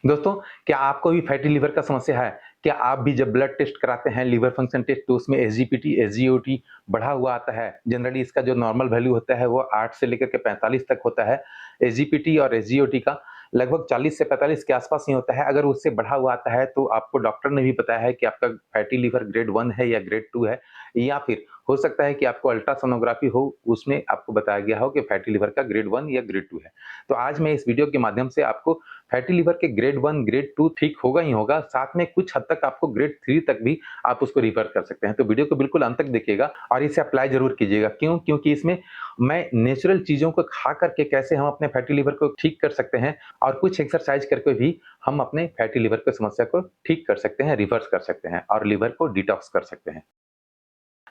दोस्तों, क्या आपको भी फैटी लिवर का समस्या है? क्या आप भी जब ब्लड टेस्ट कराते हैं, लिवर फंक्शन टेस्ट, तो उसमें एसजीपीटी, एसजीओटी बढ़ा हुआ आता है? जनरली इसका जो नॉर्मल वैल्यू होता है वो 8 से लेकर के 45 तक होता है। एसजीपीटी और एसजीओटी का लगभग 40 से 45 के आसपास ही होता है। अगर उससे बढ़ा हुआ आता है तो आपको डॉक्टर ने भी बताया है कि आपका फैटी लिवर ग्रेड 1 है या ग्रेड 2 है, या फिर हो सकता है कि आपको अल्ट्रासोनोग्राफी हो, उसमें आपको बताया गया हो कि फैटी लिवर का ग्रेड 1 या ग्रेड 2 है। तो आज मैं इस वीडियो के माध्यम से आपको फैटी लिवर के ग्रेड 1, ग्रेड 2 ठीक होगा ही होगा, साथ में कुछ हद तक आपको ग्रेड 3 तक भी आप उसको रिवर्स कर सकते हैं। तो वीडियो को बिल्कुल अंत तक देखिएगा और इसे अप्लाई ज़रूर कीजिएगा। क्यों? क्योंकि इसमें मैं नेचुरल चीज़ों को खा करके कैसे हम अपने फैटी लिवर को ठीक कर सकते हैं और कुछ एक्सरसाइज करके भी हम अपने फैटी लिवर की समस्या को ठीक कर सकते हैं, रिवर्स कर सकते हैं और लिवर को डिटॉक्स कर सकते हैं।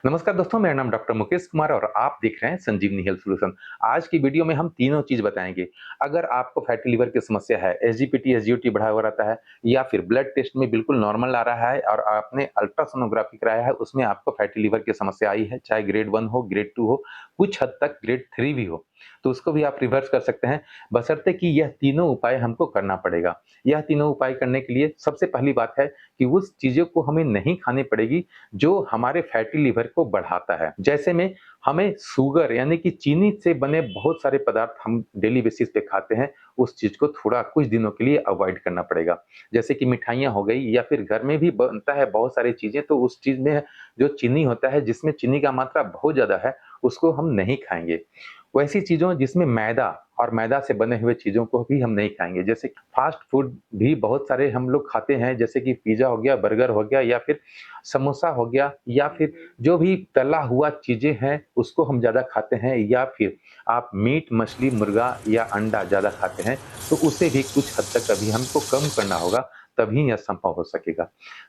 नमस्कार दोस्तों, मेरा नाम डॉक्टर मुकेश कुमार और आप देख रहे हैं संजीवनी हेल्थ सॉल्यूशन। आज की वीडियो में हम तीनों चीज बताएंगे। अगर आपको फैटी लिवर की समस्या है, एसजीपीटी, एसजीओटी बढ़ा हुआ रहता है, या फिर ब्लड टेस्ट में बिल्कुल नॉर्मल आ रहा है और आपने अल्ट्रासोनोग्राफी कराया है, उसमें आपको फैटी लिवर की समस्या आई है, चाहे ग्रेड 1 हो, ग्रेड 2 हो, कुछ हद तक ग्रेड 3 भी हो, तो उसको भी आप रिवर्स कर सकते हैं, बशर्ते कि यह तीनों उपाय हमको करना पड़ेगा। यह तीनों उपाय करने के लिए सबसे पहली बात है कि उस चीजों को हमें नहीं खानी पड़ेगी जो हमारे फैटी लिवर को बढ़ाता है। जैसे में हमें शुगर यानी कि चीनी से बने बहुत सारे पदार्थ हम डेली बेसिस पे खाते हैं, उस चीज को थोड़ा कुछ दिनों के लिए अवॉइड करना पड़ेगा। जैसे कि मिठाइयाँ हो गई, या फिर घर में भी बनता है बहुत सारी चीजें, तो उस चीज में जो चीनी होता है, जिसमें चीनी का मात्रा बहुत ज़्यादा है, उसको हम नहीं खाएँगे। वैसी चीज़ों जिसमें मैदा और मैदा से बने हुए चीज़ों को भी हम नहीं खाएँगे। जैसे फास्ट फूड भी बहुत सारे हम लोग खाते हैं, जैसे कि पिज़्ज़ा हो गया, बर्गर हो गया, या फिर समोसा हो गया, या फिर जो भी तला हुआ चीज़ें हैं, उसको हम ज़्यादा खाते हैं, या फिर आप मीट, मछली, मुर्गा या अंडा ज़्यादा खाते हैं, तो उसे भी कुछ हद तक अभी हमको कम करना होगा, तभी यह संभव हो सकेगा।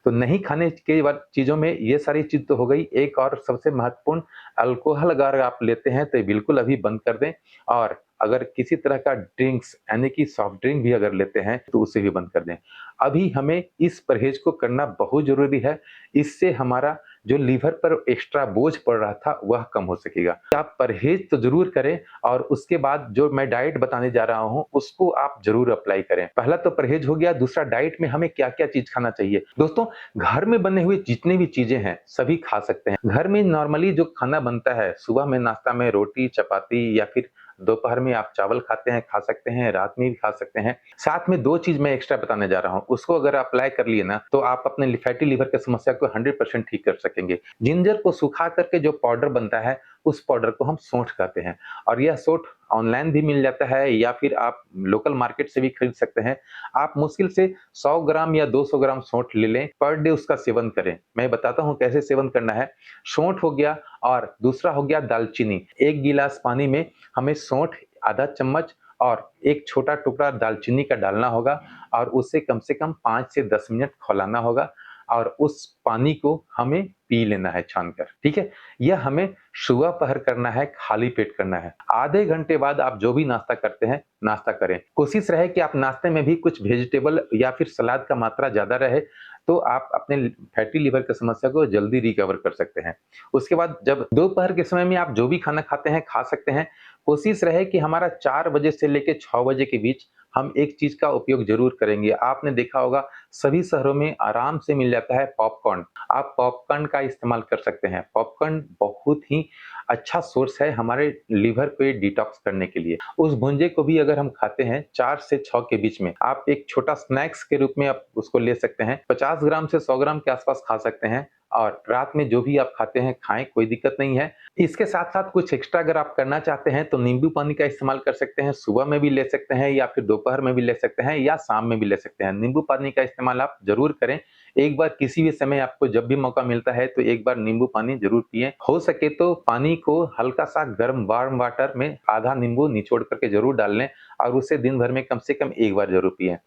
तो नहीं खाने के बाद चीज़ों में ये सारी चीज़ तो हो गई। एक और सबसे महत्वपूर्ण, अल्कोहल अगर आप लेते हैं तो बिल्कुल अभी बंद कर दें, और अगर किसी तरह का ड्रिंक्स यानी कि सॉफ्ट ड्रिंक भी अगर लेते हैं तो उसे भी बंद कर दें। अभी हमें इस परहेज को करना बहुत ज़रूरी है। इससे हमारा जो लीवर पर एक्स्ट्रा बोझ पड़ रहा था वह कम हो सकेगा। आप परहेज तो ज़रूर करें, और उसके बाद जो मैं डाइट बताने जा रहा हूँ उसको आप ज़रूर अप्लाई करें। पहला तो परहेज हो गया, दूसरा डाइट में हमें क्या-क्या चीज़ खाना चाहिए। दोस्तों, घर में बने हुए जितनी भी चीज़ें हैं सभी खा सकते हैं। घर में नॉर्मली जो खाना बनता है, सुबह में नाश्ता में रोटी, चपाती, या फिर दोपहर में आप चावल खाते हैं, खा सकते हैं, रात में भी खा सकते हैं। साथ में 2 चीज़ मैं एक्स्ट्रा बताने जा रहा हूँ, उसको अगर आप अप्लाई कर लिए ना, तो आप अपने फैटी लिवर की समस्या को 100% ठीक कर सकेंगे। जिंजर को सुखा करके जो पाउडर बनता है, उस पाउडर को हम सौंठ कहते हैं, और यह सौंठ ऑनलाइन भी मिल जाता है, या फिर आप लोकल मार्केट से भी खरीद सकते हैं। आप मुश्किल से 100 ग्राम या 200 ग्राम सौंठ ले लें, पर डे उसका सेवन करें। मैं बताता हूँ कैसे सेवन करना है। सौंठ हो गया, और दूसरा हो गया दालचीनी। 1 गिलास पानी में हमें सौंठ आधा चम्मच और एक छोटा टुकड़ा दालचीनी का डालना होगा, और उसे कम से कम 5 से 10 मिनट खौलाना होगा, और उस पानी को हमें पी लेना है छानकर, ठीक है? यह हमें सुबह पहर करना है, खाली पेट करना है। आधे घंटे बाद आप जो भी नाश्ता करते हैं, नाश्ता करें। कोशिश रहे कि आप नाश्ते में भी कुछ वेजिटेबल या फिर सलाद का मात्रा ज़्यादा रहे, तो आप अपने फैटी लिवर की समस्या को जल्दी रिकवर कर सकते हैं। उसके बाद जब दोपहर के समय में आप जो भी खाना खाते हैं, खा सकते हैं। कोशिश रहे कि हमारा 4 बजे से लेके 6 बजे के बीच हम एक चीज़ का उपयोग ज़रूर करेंगे। आपने देखा होगा सभी शहरों में आराम से मिल जाता है पॉपकॉर्न। आप पॉपकॉर्न का इस्तेमाल कर सकते हैं। पॉपकॉर्न बहुत ही अच्छा सोर्स है हमारे लिवर को डिटॉक्स करने के लिए। उस भुंजे को भी अगर हम खाते हैं 4 से 6 के बीच में, आप एक छोटा स्नैक्स के रूप में आप उसको ले सकते हैं। 50 ग्राम से 100 ग्राम के आसपास खा सकते हैं, और रात में जो भी आप खाते हैं खाएँ, कोई दिक्कत नहीं है। इसके साथ-साथ कुछ एक्स्ट्रा अगर आप करना चाहते हैं तो नींबू पानी का इस्तेमाल कर सकते हैं। सुबह में भी ले सकते हैं, या फिर दोपहर में भी ले सकते हैं, या शाम में भी ले सकते हैं। नींबू पानी का इस्तेमाल आप ज़रूर करें। एक बार किसी भी समय आपको जब भी मौका मिलता है तो एक बार नींबू पानी ज़रूर पिएँ। हो सके तो पानी को हल्का-सा गर्म वार्म वाटर में आधा नींबू निचोड़ कर के ज़रूर डाल लें, और उसे दिन भर में कम से कम एक बार ज़रूर पिएँ।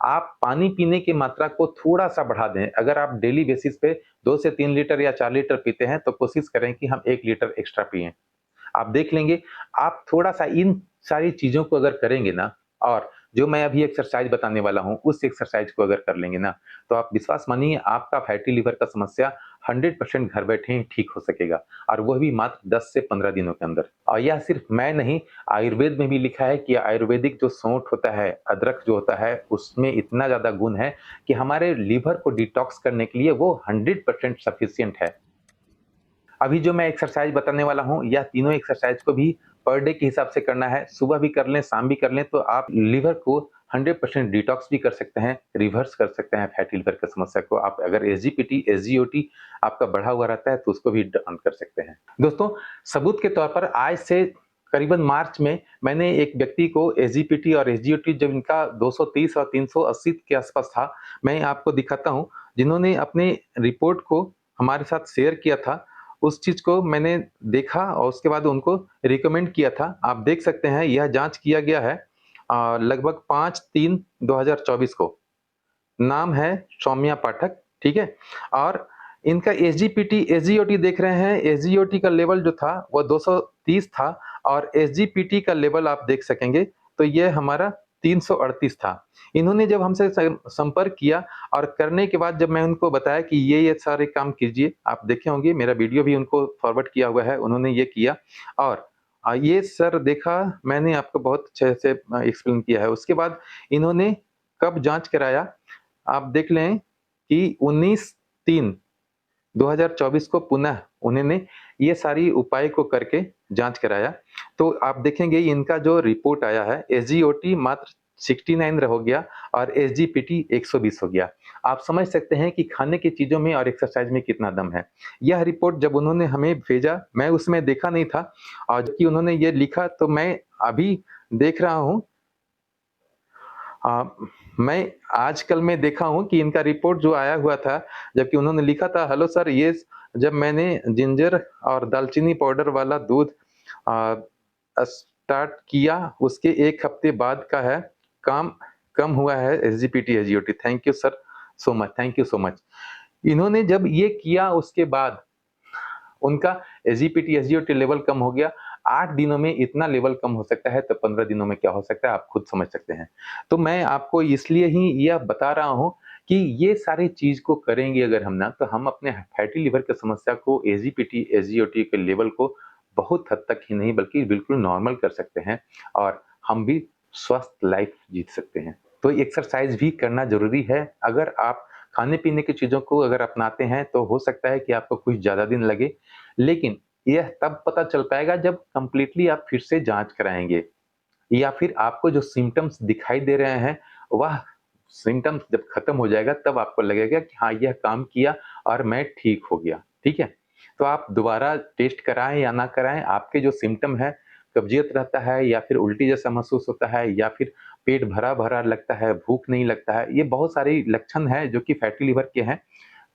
आप पानी पीने की मात्रा को थोड़ा-सा बढ़ा दें। अगर आप डेली बेसिस पे 2 से 3 लीटर या 4 लीटर पीते हैं, तो कोशिश करें कि हम 1 लीटर एक्स्ट्रा पिएँ। आप देख लेंगे, आप थोड़ा-सा इन सारी चीज़ों को अगर करेंगे ना, और जो मैं अभी एक्सरसाइज़ बताने वाला हूँ, उस एक्सरसाइज़ को अगर कर लेंगे ना, तो आप विश्वास मानिए आपका फैटी लिवर का समस्या 100% घर बैठे ही ठीक हो सकेगा और वह भी मात्र 10 से 15 दिनों के अंदर। और यह सिर्फ मैं नहीं, आयुर्वेद में भी लिखा है कि आयुर्वेदिक जो सौंठ होता है, अदरक जो होता है, उसमें इतना ज़्यादा गुण है कि हमारे लीवर को डिटॉक्स करने के लिए वो 100% सफिशिएंट है। अभी जो मैं एक्सरसाइज बताने वाला हूँ, यह तीनों एक्सरसाइज को भी पर डे के हिसाब से करना है। सुबह भी कर लें, शाम भी कर लें, तो आप लीवर को 100% डिटॉक्स भी कर सकते हैं, रिवर्स कर सकते हैं फैटी लिवर की समस्या को। आप अगर एसजीपीटी, एसजीओटी आपका बढ़ा हुआ रहता है, तो उसको भी डाउन कर सकते हैं। दोस्तों, सबूत के तौर पर आज से करीबन मार्च में मैंने एक व्यक्ति को एसजीपीटी और एसजीओटी जब इनका 230 और 380 के आसपास था, मैं आपको दिखाता हूँ, जिन्होंने अपने रिपोर्ट को हमारे साथ शेयर किया था, उस चीज़ को मैंने देखा और उसके बाद उनको रिकमेंड किया था। आप देख सकते हैं यह जाँच किया गया है लगभग 5/3/2024 को। नाम है सौम्या पाठक, ठीक है? और इनका एसजीपीटी, एसजीओटी देख रहे हैं, एसजीओटी का लेवल जो था वो 230 था और एसजीपीटी का लेवल आप देख सकेंगे, तो ये हमारा 338 था। इन्होंने जब हमसे संपर्क किया और करने के बाद जब मैं उनको बताया कि ये सारे काम कीजिए, आप देखे होंगे मेरा वीडियो भी उनको फॉरवर्ड किया हुआ है, उन्होंने ये किया और ये सर देखा, मैंने आपको बहुत अच्छे से एक्सप्लेन किया है। उसके बाद इन्होंने कब जाँच कराया, आप देख लें कि 19/3/2024 को पुनः उन्होंने ये सारी उपाय को करके जाँच कराया। तो आप देखेंगे इनका जो रिपोर्ट आया है, एसजीओटी मात्र 69 हो गया और एसजीपीटी 120 हो गया। आप समझ सकते हैं कि खाने की चीज़ों में और एक्सरसाइज़ में कितना दम है। यह रिपोर्ट जब उन्होंने हमें भेजा, मैं उसमें देखा नहीं था और जबकि उन्होंने ये लिखा, तो मैं अभी देख रहा हूँ मैं आजकल में देखा हूँ कि इनका रिपोर्ट जो आया हुआ था, जबकि उन्होंने लिखा था, हेलो सर, ये जब मैंने जिंजर और दालचीनी पाउडर वाला दूध स्टार्ट किया, उसके 1 हफ्ते बाद का है, काम कम हुआ है SGPT, SGOT. Thank you sir so much, thank you so much. इन्होंने जब ये किया उसके बाद उनका एसजीपीटी, एसजीओटी लेवल कम हो गया। 8 दिनों में इतना लेवल कम हो सकता है, तो 15 दिनों में क्या हो सकता है, आप खुद समझ सकते हैं। तो मैं आपको इसलिए ही यह बता रहा हूँ कि ये सारी चीज़ को करेंगे अगर हम ना, तो हम अपने फैटी लिवर की समस्या को, एसजीपीटी, एसजीओटी के लेवल को बहुत हद तक ही नहीं बल्कि बिल्कुल नॉर्मल कर सकते हैं और हम भी स्वस्थ लाइफ जीत सकते हैं। तो एक्सरसाइज़ भी करना ज़रूरी है। अगर आप खाने-पीने की चीज़ों को अगर अपनाते हैं, तो हो सकता है कि आपको कुछ ज़्यादा दिन लगे, लेकिन यह तब पता चल पाएगा जब कंप्लीटली आप फिर से जाँच कराएँगे या फिर आपको जो सिम्पटम्स दिखाई दे रहे हैं, वह सिम्पटम्स जब खत्म हो जाएगा, तब आपको लगेगा कि हाँ, यह काम किया और मैं ठीक हो गया, ठीक है? तो आप दोबारा टेस्ट कराएँ या ना कराएँ, आपके जो सिम्पटम है, कब्ज़ियत रहता है या फिर उल्टी जैसा महसूस होता है या फिर पेट भरा-भरा लगता है, भूख नहीं लगता है, ये बहुत सारे लक्षण हैं जो कि फैटी लिवर के हैं।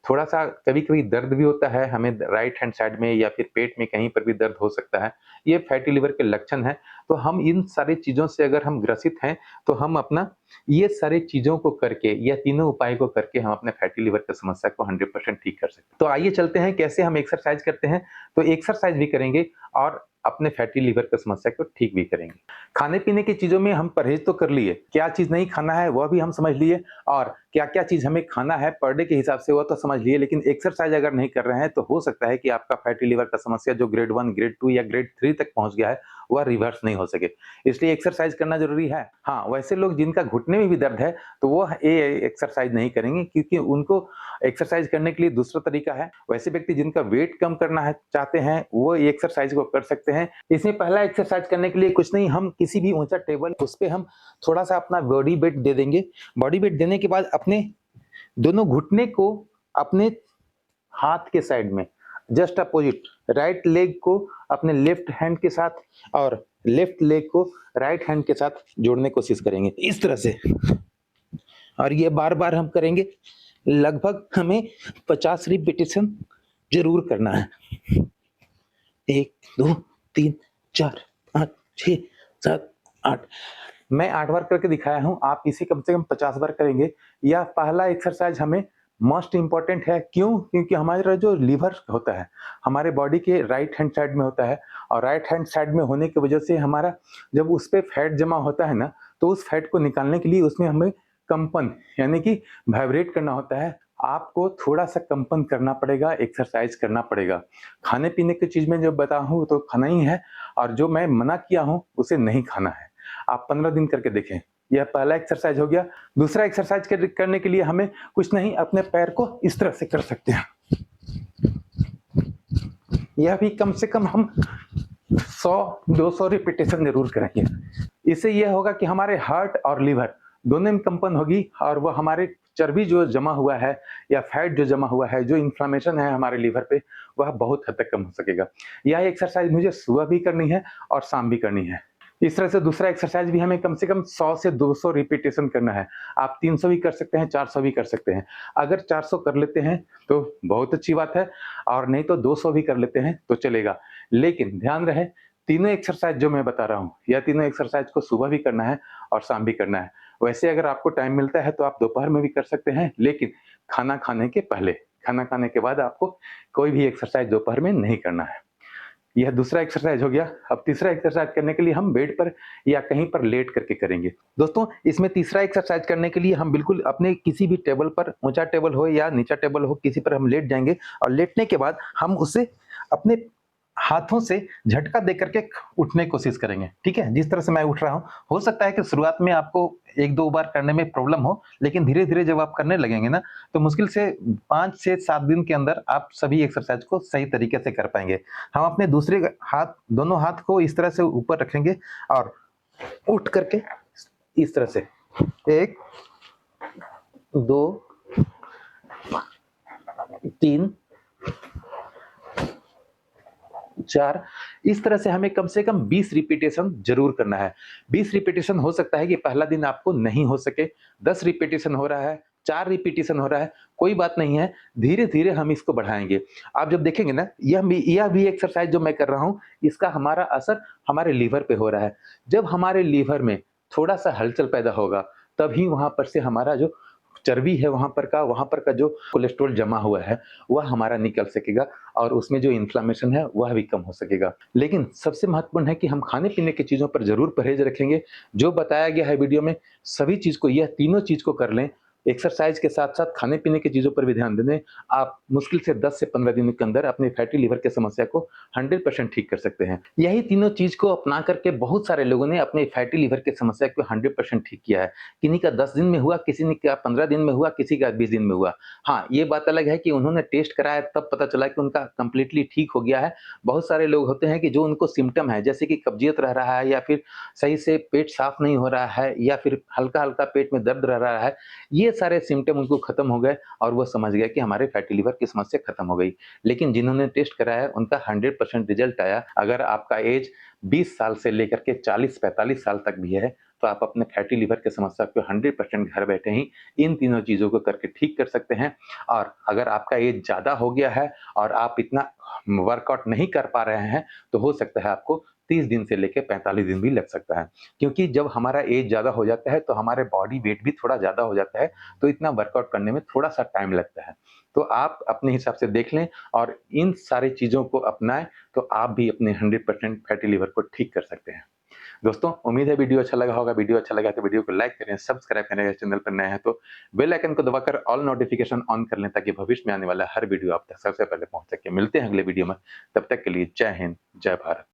थोड़ा-सा कभी-कभी दर्द भी होता है हमें राइट हैंड साइड में या फिर पेट में कहीं पर भी दर्द हो सकता है। ये फैटी लिवर के लक्षण हैं। तो हम इन सारी चीज़ों से अगर हम ग्रसित हैं, तो हम अपना ये सारी चीज़ों को करके या तीनों उपाय को करके हम अपने फैटी लिवर की समस्या को 100% ठीक कर सकते हैं। तो आइए चलते हैं कैसे हम एक्सरसाइज़ करते हैं। तो एक्सरसाइज़ भी करेंगे और अपने फैटी लिवर की समस्या को ठीक भी करेंगे। खाने-पीने की चीज़ों में हम परहेज़ तो कर लिए, क्या चीज़ नहीं खाना है वह भी हम समझ लिए और क्या-क्या चीज़ हमें खाना है पर डे के हिसाब से वो तो समझ लिए, लेकिन एक्सरसाइज़ अगर नहीं कर रहे हैं, तो हो सकता है कि आपका फैटी लिवर का समस्या जो ग्रेड 1, ग्रेड 2 या ग्रेड 3 तक पहुँच गया है, वह रिवर्स नहीं हो सके। इसलिए एक्सरसाइज़ करना ज़रूरी है। हाँ, वैसे लोग जिनका घुटने में भी दर्द है, तो वो ये एक्सरसाइज़ नहीं करेंगे क्योंकि उनको एक्सरसाइज़ करने के लिए दूसरा तरीका है। वैसे व्यक्ति जिनका वेट कम करना है चाहते हैं, वो ये एक्सरसाइज़ को कर सकते हैं। इसमें पहला एक्सरसाइज़ करने के लिए कुछ नहीं, हम किसी भी ऊँचा टेबल उस पे हम थोड़ा-सा अपना बॉडी वेट दे देंगे। बॉडी वेट देने के बाद अपने दोनों घुटने को अपने हाथ के साइड में जस्ट अपोजिट, राइट लेग को अपने लेफ्ट हैंड के साथ और लेफ्ट लेग को राइट हैंड के साथ जोड़ने की कोशिश करेंगे इस तरह से, और ये बार-बार हम करेंगे। लगभग हमें 50 रिपीटिशन जरूर करना है। 1, 2, 3, 4, 5, 6, 7, 8। मैं 8 बार करके दिखाया हूँ, आप इसे कम से कम 50 बार करेंगे। यह पहला एक्सरसाइज हमें मोस्ट इम्पोर्टेंट है। क्यों? क्योंकि हमारा जो लीवर होता है, हमारे बॉडी के राइट हैंड साइड में होता है और राइट हैंड साइड में होने की वजह से हमारा जब उस पे फैट जमा होता है ना, तो उस फैट को निकालने के लिए उसमें हमें कंपन यानी कि वाइब्रेट करना होता है। आपको थोड़ा-सा कंपन करना पड़ेगा, एक्सरसाइज़ करना पड़ेगा। खाने-पीने की चीज़ में जो बताया हूँ तो खाना ही है और जो मैं मना किया हूँ उसे नहीं खाना है। आप 15 दिन करके देखें। यह पहला एक्सरसाइज़ हो गया। दूसरा एक्सरसाइज़ करने के लिए हमें कुछ नहीं अपने पैर को इस तरह से कर सकते हैं। यह भी कम से कम हम 100-200 रिपिटेशन ज़रूर करेंगे। इससे यह होगा कि हमारे हार्ट और लिवर दोनों में कंपन होगी और वो हमारे चर्बी जो जमा हुआ है या फैट जो जमा हुआ है, जो इन्फ्लेमेशन है हमारे लिवर पे, वह बहुत हद तक कम हो सकेगा। यह एक्सरसाइज़ मुझे सुबह भी करनी है और शाम भी करनी है। इस तरह से दूसरा एक्सरसाइज़ भी हमें कम से कम 100 से 200 रिपिटेशन करना है। आप 300 भी कर सकते हैं, 400 भी कर सकते हैं। अगर 400 कर लेते हैं तो बहुत अच्छी बात है और नहीं तो 200 भी कर लेते हैं तो चलेगा। लेकिन ध्यान रहे तीनों एक्सरसाइज़ जो मैं बता रहा हूँ, यह तीनों एक्सरसाइज़ को सुबह भी करना है और शाम भी करना है। वैसे अगर आपको टाइम मिलता है तो आप दोपहर में भी कर सकते हैं, लेकिन खाना खाने के पहले। खाना खाने के बाद आपको कोई भी एक्सरसाइज़ दोपहर में नहीं करना है। यह दूसरा एक्सरसाइज़ हो गया। अब तीसरा एक्सरसाइज़ करने के लिए हम बेड पर या कहीं पर लेट करके करेंगे। दोस्तों, इसमें तीसरा एक्सरसाइज़ करने के लिए हम बिल्कुल अपने किसी भी टेबल पर, ऊँचा टेबल हो या नीचा टेबल हो, किसी पर हम लेट जाएँगे और लेटने के बाद हम उसे अपने हाथों से झटका दे करके उठने की कोशिश करेंगे, ठीक है? जिस तरह से मैं उठ रहा हूँ, हो सकता है कि शुरुआत में आपको 1-2 बार करने में प्रॉब्लम हो, लेकिन धीरे-धीरे जब आप करने लगेंगे ना, तो मुश्किल से 5 से 7 दिन के अंदर आप सभी एक्सरसाइज़ को सही तरीके से कर पाएँगे। हम अपने दूसरे हाथ दोनों हाथ को इस तरह से ऊपर रखेंगे और उठ करके इस तरह से 1, 2, 3, 4 इस तरह से हमें कम से कम 20 रिपिटेशन ज़रूर करना है। 20 रिपिटेशन हो सकता है कि पहला दिन आपको नहीं हो सके, 10 रिपिटेशन हो रहा है, 4 रिपिटेशन हो रहा है, कोई बात नहीं है, धीरे-धीरे हम इसको बढ़ाएँगे। आप जब देखेंगे ना, यह भी एक्सरसाइज़ जो मैं कर रहा हूँ, इसका हमारा असर हमारे लीवर पे हो रहा है। जब हमारे लीवर में थोड़ा-सा हलचल पैदा होगा, तभी वहाँ पर से हमारा जो चर्बी है वहाँ पर का जो कोलेस्ट्रॉल जमा हुआ है, वह हमारा निकल सकेगा और उसमें जो इन्फ्लेमेशन है, वह भी कम हो सकेगा। लेकिन सबसे महत्वपूर्ण है कि हम खाने-पीने की चीज़ों पर ज़रूर परहेज़ रखेंगे। जो बताया गया है वीडियो में, सभी चीज़ को यह तीनों चीज़ को कर लें। एक्सरसाइज़ के साथ-साथ खाने-पीने की चीज़ों पर भी ध्यान दें। आप मुश्किल से 10 से 15 दिनों के अंदर अपने फैटी लिवर की समस्या को 100% ठीक कर सकते हैं। यही तीनों चीज़ को अपना करके बहुत सारे लोगों ने अपने फैटी लिवर की समस्या को 100% ठीक किया है। किन्हीं का 10 दिन में हुआ, किसी ने का 15 दिन में हुआ, किसी का 20 दिन में हुआ। हाँ, ये बात अलग है कि उन्होंने टेस्ट कराया तब पता चला कि उनका कंप्लीटली ठीक हो गया है। बहुत सारे लोग होते हैं कि जो उनको सिम्पटम है, जैसे कि कब्जियत रह रहा है या फिर सही से पेट साफ नहीं हो रहा है या फिर हल्का-हल्का पेट में दर्द रह रहा है, ये सारे सिम्पटम उनको खत्म हो गए और वो समझ गए कि हमारे फैटी लिवर की समस्या खत्म हो गई। लेकिन जिन्होंने टेस्ट कराया उनका 100% रिजल्ट आया। अगर आपका एज 20 साल से लेकर के 40-45 साल तक भी है, तो आप अपने फैटी लिवर की समस्या को 100% घर बैठे ही इन तीनों चीज़ों को करके ठीक कर सकते हैं। और अगर आपका एज ज़्यादा हो गया है और आप इतना वर्कआउट नहीं कर पा रहे हैं, तो हो सकता है आपको 30 दिन से लेके 45 दिन भी लग सकता है। क्योंकि जब हमारा एज ज़्यादा हो जाता है, तो हमारे बॉडी वेट भी थोड़ा ज़्यादा हो जाता है, तो इतना वर्कआउट करने में थोड़ा-सा टाइम लगता है। तो आप अपने हिसाब से देख लें और इन सारी चीज़ों को अपनाएँ, तो आप भी अपने 100% फैटी लिवर को ठीक कर सकते हैं। दोस्तों, उम्मीद है वीडियो अच्छा लगा होगा। वीडियो अच्छा लगा तो वीडियो को लाइक करें, सब्सक्राइब करें, अगर चैनल पर नए हैं तो बेल आइकन को दबाकर ऑल नोटिफ़िकेशन ऑन कर लें ताकि भविष्य में आने वाला हर वीडियो आप तक सबसे पहले पहुँच सके। मिलते हैं अगले वीडियो में, तब तक के लिए जय हिंद, जय भारत।